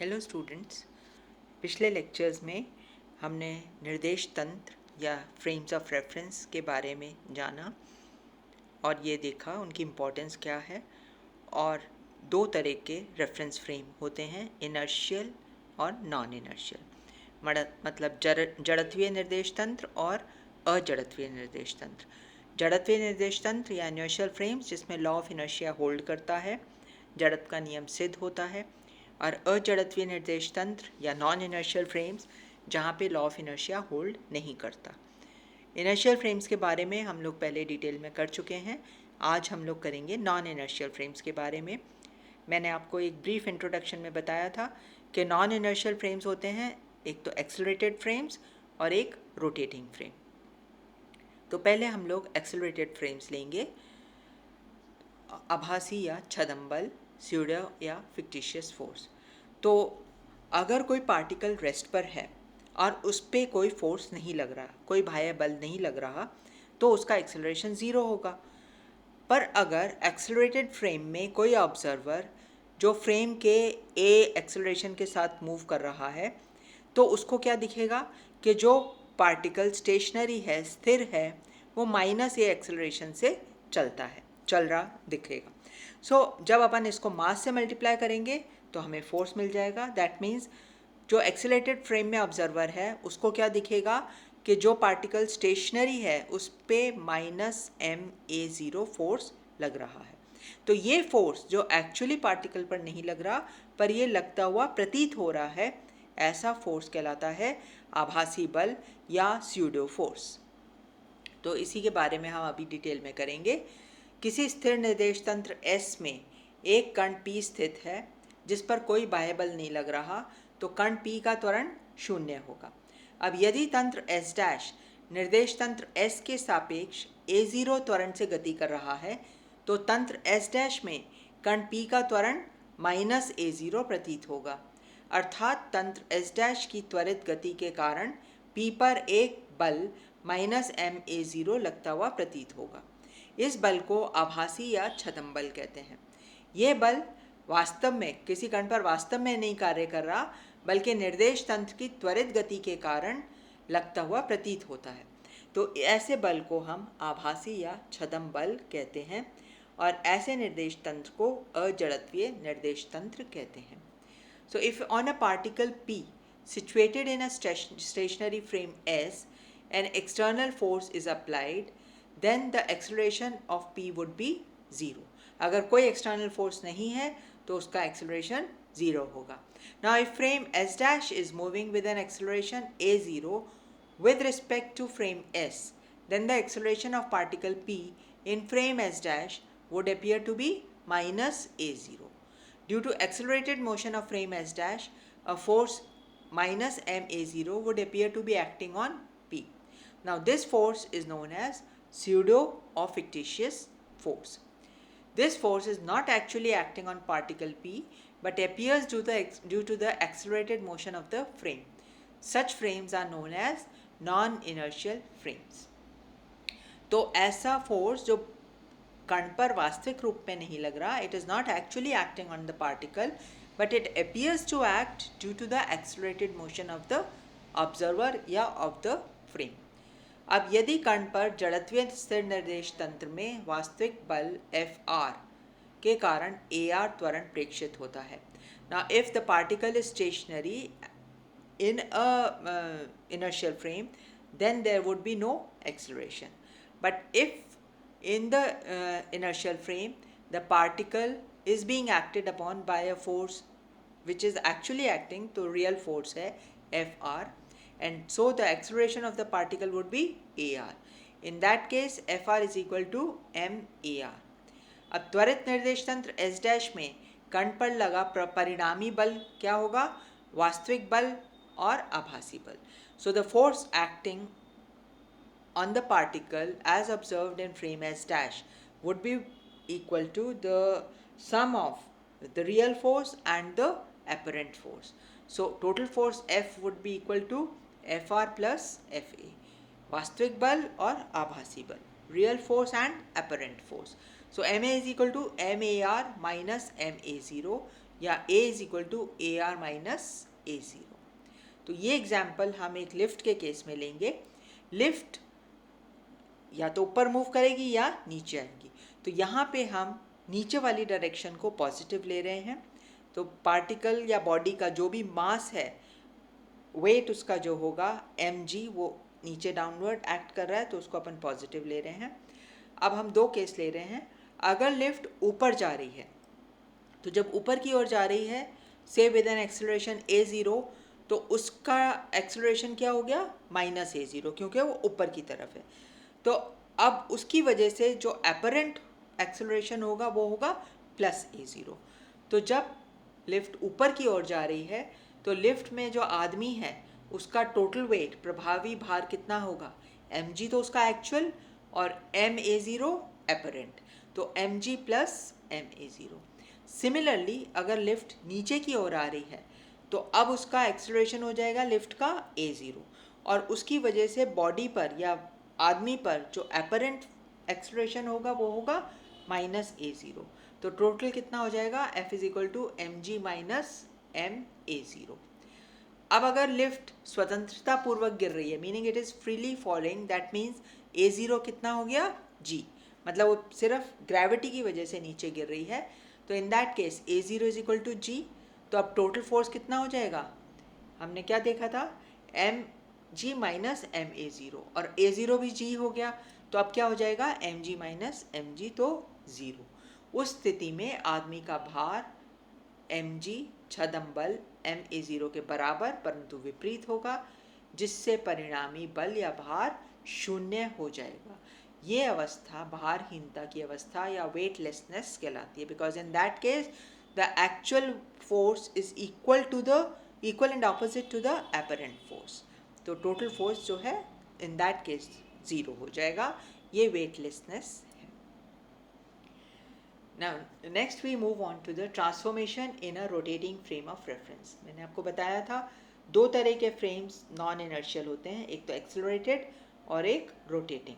Hello students, पिछले lectures में हमने निर्देश तंत्र या फ्रेम्स ऑफ रेफरेंस के बारे में जाना और ये देखा उनकी इम्पोर्टेंस क्या है। और दो तरह के रेफरेंस फ्रेम होते हैं, इनर्शियल और नॉन इनर्शियल। मतलब जड़त्वीय निर्देश तंत्र और अजड़त्वीय निर्देश तंत्र। जड़त्वीय निर्देश तंत्र या इनर्शियल फ्रेम्स जिसमें लॉ ऑफ इनर्शिया होल्ड करता है, जड़त्व का नियम सिद्ध होता है। और अजड़त्वीय निर्देश तंत्र या नॉन इनर्शियल फ्रेम्स जहाँ पे लॉ ऑफ इनर्शिया होल्ड नहीं करता। इनर्शियल फ्रेम्स के बारे में हम लोग पहले डिटेल में कर चुके हैं। आज हम लोग करेंगे नॉन इनर्शियल फ्रेम्स के बारे में। मैंने आपको एक ब्रीफ इंट्रोडक्शन में बताया था कि नॉन इनर्शियल फ्रेम्स होते हैं एक तो एक्सेलरेटेड फ्रेम्स और एक रोटेटिंग फ्रेम। तो पहले हम लोग एक्सेलरेटेड फ्रेम्स लेंगे, आभासी या छदम, स्यूडो या फिक्टिशियस फोर्स। तो अगर कोई पार्टिकल रेस्ट पर है और उस पर कोई फोर्स नहीं लग रहा, कोई बाह्य बल नहीं लग रहा, तो उसका एक्सेलरेशन ज़ीरो होगा। पर अगर एक्सेलरेटेड फ्रेम में कोई ऑब्जर्वर जो फ्रेम के ए एक्सेलरेशन के साथ मूव कर रहा है, तो उसको क्या दिखेगा कि जो पार्टिकल स्टेशनरी है, स्थिर है, वो माइनस ए एक्सेलरेशन से चल रहा दिखेगा। जब अपन इसको मास से मल्टीप्लाई करेंगे तो हमें फोर्स मिल जाएगा। दैट मीन्स जो एक्सेलरेटेड फ्रेम में ऑब्जर्वर है उसको क्या दिखेगा कि जो पार्टिकल स्टेशनरी है उस पर -ma0 फोर्स लग रहा है। तो ये फोर्स जो एक्चुअली पार्टिकल पर नहीं लग रहा पर ये लगता हुआ प्रतीत हो रहा है, ऐसा फोर्स कहलाता है आभासी बल या स्यूडो फोर्स। तो इसी के बारे में हम अभी डिटेल में करेंगे। किसी स्थिर निर्देश तंत्र S में एक कण P स्थित है जिस पर कोई बाह्य बल नहीं लग रहा, तो कण P का त्वरण 0 होगा। अब यदि तंत्र S' निर्देश तंत्र S के सापेक्ष a0 त्वरण से गति कर रहा है, तो तंत्र S' में कण P का त्वरण -a0 प्रतीत होगा। अर्थात तंत्र S' की त्वरित गति के कारण P पर एक बल -ma0 लगता हुआ प्रतीत होगा। इस बल को आभासी या छदम बल कहते हैं। ये बल वास्तव में किसी कण पर वास्तव में नहीं कार्य कर रहा, बल्कि निर्देश तंत्र की त्वरित गति के कारण लगता हुआ प्रतीत होता है। तो ऐसे बल को हम आभासी या छदम बल कहते हैं और ऐसे निर्देश तंत्र को अजड़त्वीय निर्देश तंत्र कहते हैं। So if on a particle P situated in a stationary frame S, an external force is applied, then the acceleration of P would be 0. अगर कोई external force नहीं है तो उसका acceleration 0 होगा. Now if frame S' is moving with an acceleration a0 with respect to frame S, then the acceleration of particle P in frame S' would appear to be minus a0. Due to accelerated motion of frame S', a force minus ma0 would appear to be acting on P. Now this force is known as pseudo or fictitious force. This force is not actually acting on particle P but appears due to the accelerated motion of the frame. Such frames are known as non-inertial frames. तो ऐसा force जो कण पर वास्तविक रूप में नहीं लग रहा, it is not actually acting on the particle but it appears to act due to the accelerated motion of the observer या ऑफ द फ्रेम। अब यदि कण पर जड़त्वीय स्थिर निर्देश तंत्र में वास्तविक बल Fr के कारण Ar त्वरण प्रेक्षित होता है। Now if the particle is stationary in a inertial frame, then there would be no acceleration. But if in the inertial frame the particle is being acted upon by a force which is actually acting, तो real force है Fr, and so the acceleration of the particle would be Ar. In that case Fr is equal to mar. अब त्वरित निर्देश तंत्र S' में कण पर लगा परिणामी बल क्या होगा? वास्तविक बल और आभासी बल. So the force acting on the particle as observed in frame S' would be equal to the sum of the real force and the apparent force. So total force F would be equal to Fr plus Fa. वास्तविक बल और आभासी बल, real force and apparent force. So Ma is equal to mar minus ma0. या a is equal to AR minus A0। तो ये example हम एक लिफ्ट के केस में लेंगे। लिफ्ट या तो ऊपर मूव करेगी या नीचे आएगी। तो यहाँ पे हम नीचे वाली डायरेक्शन को पॉजिटिव ले रहे हैं। तो पार्टिकल या बॉडी का जो भी मास है, वेट उसका जो होगा mg, वो नीचे डाउनवर्ड एक्ट कर रहा है, तो उसको अपन पॉजिटिव ले रहे हैं। अब हम दो केस ले रहे हैं। अगर लिफ्ट ऊपर जा रही है, तो जब ऊपर की ओर जा रही है से विद एन एक्सेलरेशन A0, तो उसका एक्सेलरेशन क्या हो गया माइनस A0, क्योंकि वो ऊपर की तरफ है। तो अब उसकी वजह से जो अपरेंट एक्सेलरेशन होगा वो होगा प्लस A0। तो जब लिफ्ट ऊपर की ओर जा रही है तो लिफ्ट में जो आदमी है उसका टोटल वेट, प्रभावी भार कितना होगा, mg तो उसका एक्चुअल और ma0 अपरेंट, तो mg प्लस ma0। सिमिलरली अगर लिफ्ट नीचे की ओर आ रही है तो अब उसका एक्सेलरेशन हो जाएगा लिफ्ट का A0, और उसकी वजह से बॉडी पर या आदमी पर जो अपरेंट एक्सेलरेशन होगा वो होगा माइनस A0। तो टोटल कितना हो जाएगा, F is equal to mg minus ma0। अब अगर लिफ्ट स्वतंत्रता पूर्वक गिर रही है, meaning it is freely falling, that means A0 कितना हो गया g, मतलब वो सिर्फ ग्रेविटी की वजह से नीचे गिर रही है। तो in that case A0 is equal to g। तो अब टोटल फोर्स कितना हो जाएगा, हमने क्या देखा था, mg माइनस ma0, और A0 भी g हो गया। तो अब क्या हो जाएगा mg माइनस mg, तो 0। उस स्थिति में आदमी का भार mg छदम बल ma0 के बराबर परंतु विपरीत होगा, जिससे परिणामी बल या भार शून्य हो जाएगा। ये अवस्था भारहीनता की अवस्था या वेटलेसनेस कहलाती है, because in that case the actual force is equal and opposite to the apparent force. तो टोटल फोर्स जो है इन दैट केस 0 हो जाएगा। ये वेटलेसनेस है। Now next we move on to the transformation in a rotating frame of reference। मैंने आपको बताया था दो तरह के फ्रेम्स नॉन इनर्शियल होते हैं, एक तो एक्सेलरेटेड और एक रोटेटिंग।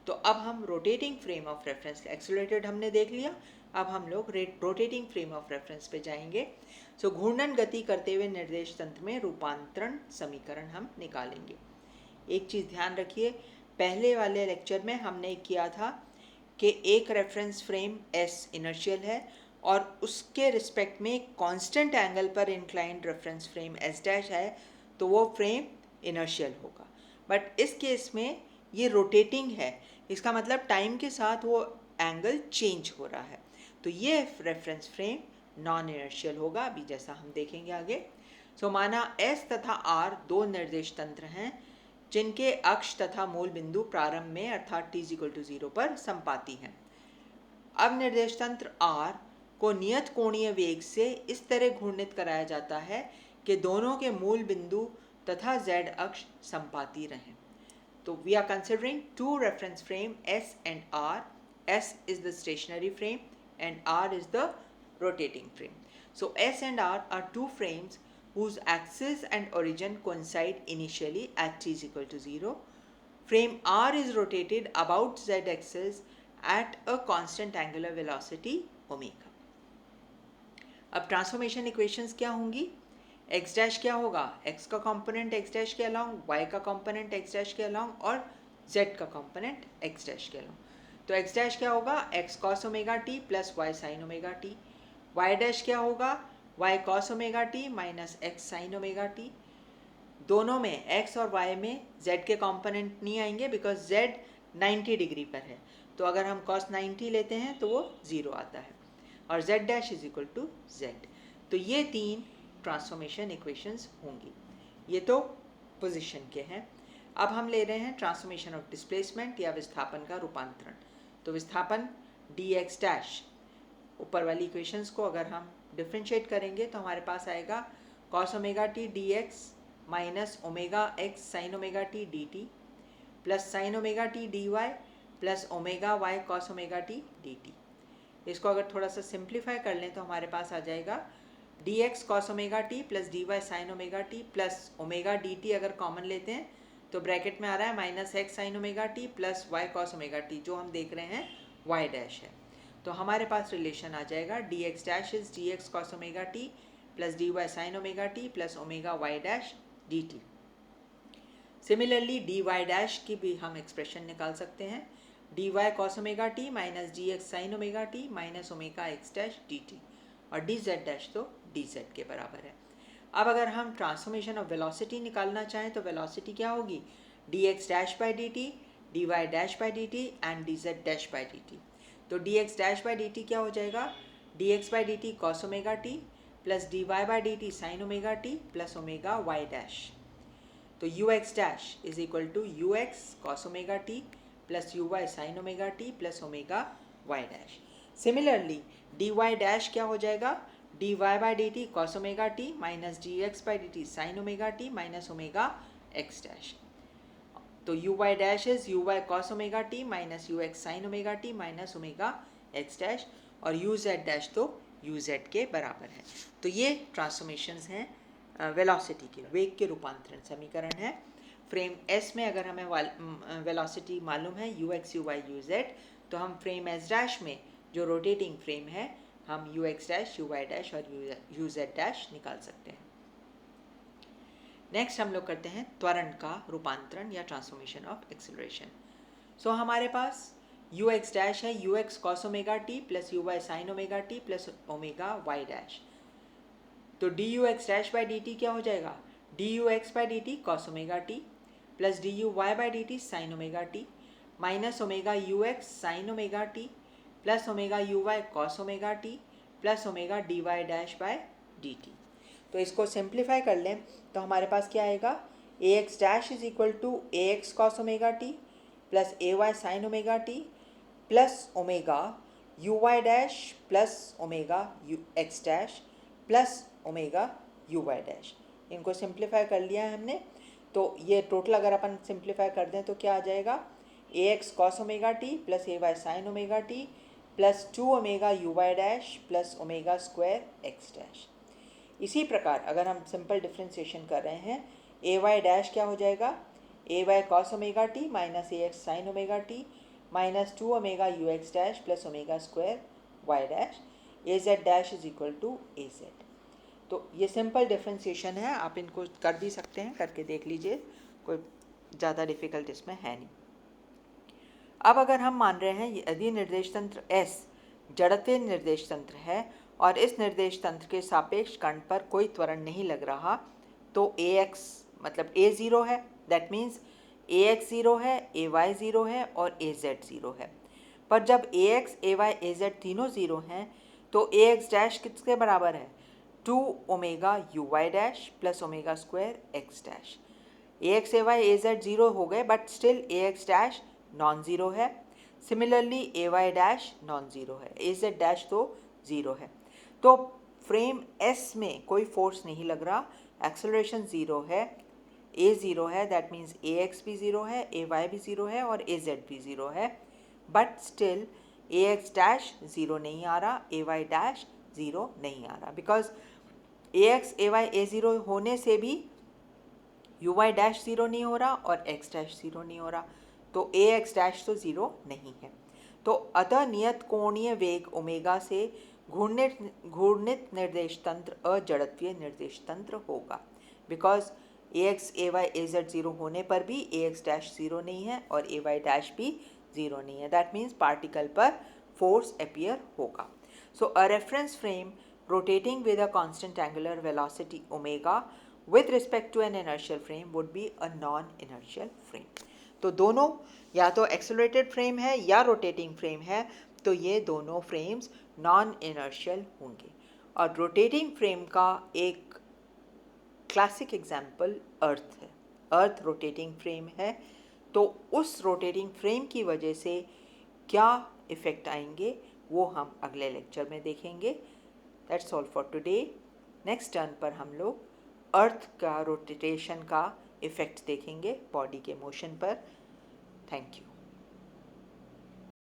तो अब हम rotating frame of reference, accelerated हमने देख लिया, अब हम लोग रोटेटिंग फ्रेम ऑफ रेफरेंस पे जाएंगे। सो घूर्णन गति करते हुए निर्देश तंत्र में रूपांतरण समीकरण हम निकालेंगे। एक चीज़ ध्यान रखिए, पहले वाले लेक्चर में हमने किया था कि एक रेफरेंस फ्रेम S इनर्शियल है और उसके रिस्पेक्ट में कांस्टेंट एंगल पर inclined reference frame S dash है, तो वो फ्रेम इनर्शियल होगा। बट इस केस में ये रोटेटिंग है, इसका मतलब टाइम के साथ वो एंगल चेंज हो रहा है, तो ये रेफरेंस फ्रेम नॉन इनर्शियल होगा, अभी जैसा हम देखेंगे आगे। सो माना S तथा R दो निर्देश तंत्र हैं जिनके अक्ष तथा मूल बिंदु प्रारंभ में अर्थात t=0 पर संपाती हैं। अब निर्देश तंत्र R को नियत कोणीय वेग से इस तरह घूर्णित कराया जाता है कि दोनों के मूल बिंदु तथा z अक्ष संपाती रहें। तो we are considering two reference frame S and R। S is the stationary frame and R is the rotating frame. So S and R are two frames whose axis and origin coincide initially at t=0. Frame R is rotated about z axis at a constant angular velocity omega. अब transformation equations क्या होंगी, x dash क्या होगा, x का component x dash के along, y का component x dash के along और z का कंपोनेंट x डैश के अलोंग। तो x डैश क्या होगा, x cos omega t plus y sin omega t। y dash क्या होगा, y cos omega t minus x sin omega t। दोनों में x और y में z के कंपोनेंट नहीं आएंगे बिकॉज z 90 डिग्री पर है, तो अगर हम cos 90 लेते हैं तो वो 0 आता है, और z dash is equal to z। तो ये तीन ट्रांसफॉर्मेशन इक्वेशंस होंगी। ये तो पोजीशन के हैं। अब हम ले रहे हैं ट्रांसफॉर्मेशन ऑफ डिस्प्लेसमेंट या विस्थापन का रूपांतरण। तो विस्थापन dx डैश, ऊपर वाली इक्वेशंस को अगर हम डिफ्रेंशिएट करेंगे तो हमारे पास आएगा cos omega t dx minus omega x sine omega t dt plus sine omega t dy plus omega y cos omega t dt। इसको अगर थोड़ा सा सिंप्लीफाई कर लें तो हमारे पास आ जाएगा dx cos omega t plus dy sine omega t plus omega dt। अगर कॉमन लेते हैं तो ब्रैकेट में आ रहा है minus x sine omega t plus y cos omega t, जो हम देख रहे हैं y डैश है। तो हमारे पास रिलेशन आ जाएगा D X dash is D X cos omega T plus D Y sine omega T plus omega Y dash D T. Similarly D Y dash की भी हम एक्सप्रेशन निकाल सकते हैं, D Y cos omega T minus D X sine omega T minus omega X dash D T, और D Z dash तो D Z के बराबर है। अब अगर हम ट्रांसफॉर्मेशन ऑफ वेलोसिटी निकालना चाहें तो वेलोसिटी क्या होगी, D X dash by D T, D Y dash by D T and D Z dash by D T. तो D X dash by D T क्या हो जाएगा, D X by D T cos omega T plus D Y by D T sine omega T plus omega Y dash. तो U X dash is equal to U X cos omega T plus U Y sine omega T plus omega Y dash. Similarly D Y dash क्या हो जाएगा, D Y by D T cos omega T minus D X by D T sine omega T minus omega X dash. तो U Y dash is U Y cos omega T minus U X sine omega T minus omega X dash, और U Z dash तो U Z के बराबर है। तो ये transformations हैं velocity के, वेग के रूपांतरण समीकरण है। फ्रेम एस में अगर हमें वेलोसिटी मालूम है U x you why you Z, तो हम फ्रेम एस डैश में जो रोटेटिंग फ्रेम है हम U X dash U Y dash और यू जेड डैश निकाल सकते हैं। नेक्स्ट हम लोग करते हैं त्वरण का रूपांतरण या ट्रांसफॉर्मेशन ऑफ एक्सेलरेशन। सो हमारे पास यू एक्स डैश है U X cos omega T plus U Y sine omega T plus omega Y dash. तो D U X dash by D T क्या हो जाएगा, D U X by D T cos omega T plus D U Y by D T sine omega T minus omega U X sine omega T plus omega you Y cos omega T plus omega D Y dash by D T. तो इसको simplify कर लें तो हमारे पास क्या आएगा, A X dash is equal to A X cos omega T plus A Y sine omega T plus omega you Y dash plus omega U X dash plus omega you Y dash. इनको simplify कर लिया है हमने, तो ये total अगर अपन simplify कर दें तो क्या आ जाएगा, A X cos omega T plus A Y sine omega T plus 2 omega you Y dash plus omega square x dash. इसी प्रकार अगर हम सिंपल डिफ्रेंसिएशन कर रहे हैं, ए वाई डैश क्या हो जाएगा, A Y cos omega T minus A X sine omega T minus 2 omega U X dash plus omega square Y dash, A Z dash is equal to A Z. तो ये simple differentiation है, आप इनको कर भी सकते हैं, करके देख लीजिए, कोई ज़्यादा डिफ़िकल्ट इसमें है नहीं। अब अगर हम मान रहे हैं यदि निर्देश तंत्र S जड़त्वीय निर्देश तंत्र है और इस निर्देश तंत्र के सापेक्ष कण पर कोई त्वरण नहीं लग रहा, तो Ax मतलब A 0 है, दैट मीन्स Ax 0 है, Ay 0 है और Az 0 है। पर जब Ax, Ay, Az तीनों 0 हैं तो Ax डैश किसके बराबर है, 2 omega you Y dash plus omega square x dash. Ax, Ay, Az 0 हो गए but still Ax dash non zero है। Similarly Ay dash non zero है, Az डैश तो ज़ीरो है। तो फ्रेम S में कोई फोर्स नहीं लग रहा, एक्सेलरेशन ज़ीरो है, A ज़ीरो है, दैट मीन्स Ax भी ज़ीरो है, Ay भी ज़ीरो है और Az भी ज़ीरो है, but still Ax dash zero नहीं आ रहा, Ay डैश ज़ीरो नहीं आ रहा, because Ax, Ay, A zero होने से भी Uy डैश ज़ीरो नहीं हो रहा और x डैश ज़ीरो नहीं हो रहा, तो Ax डैश तो ज़ीरो नहीं है। तो अतः नियत कोणीय वेग ओमेगा से घूर्णित निर्देश तंत्र अजड़त्वीय निर्देश तंत्र होगा, because Ax, Ay, Az zero होने पर भी Ax डैश ज़ीरो नहीं है और Ay डैश भी ज़ीरो नहीं है, दैट मीन्स पार्टिकल पर फोर्स अपीयर होगा। So a reference frame rotating with a constant angular velocity omega with respect to an inertial frame would be a non-inertial frame। तो दोनों या तो एक्सेलरेटेड फ्रेम है या रोटेटिंग फ्रेम है, तो ये दोनों फ्रेम्स नॉन इनर्शियल होंगे। और रोटेटिंग फ्रेम का एक क्लासिक एग्जाम्पल अर्थ है, अर्थ रोटेटिंग फ्रेम है, तो उस रोटेटिंग फ्रेम की वजह से क्या इफ़ेक्ट आएंगे वो हम अगले लेक्चर में देखेंगे। That's all for today. Next turn पर हम लोग अर्थ का रोटेशन का इफ़ेक्ट देखेंगे बॉडी के मोशन पर। Thank you.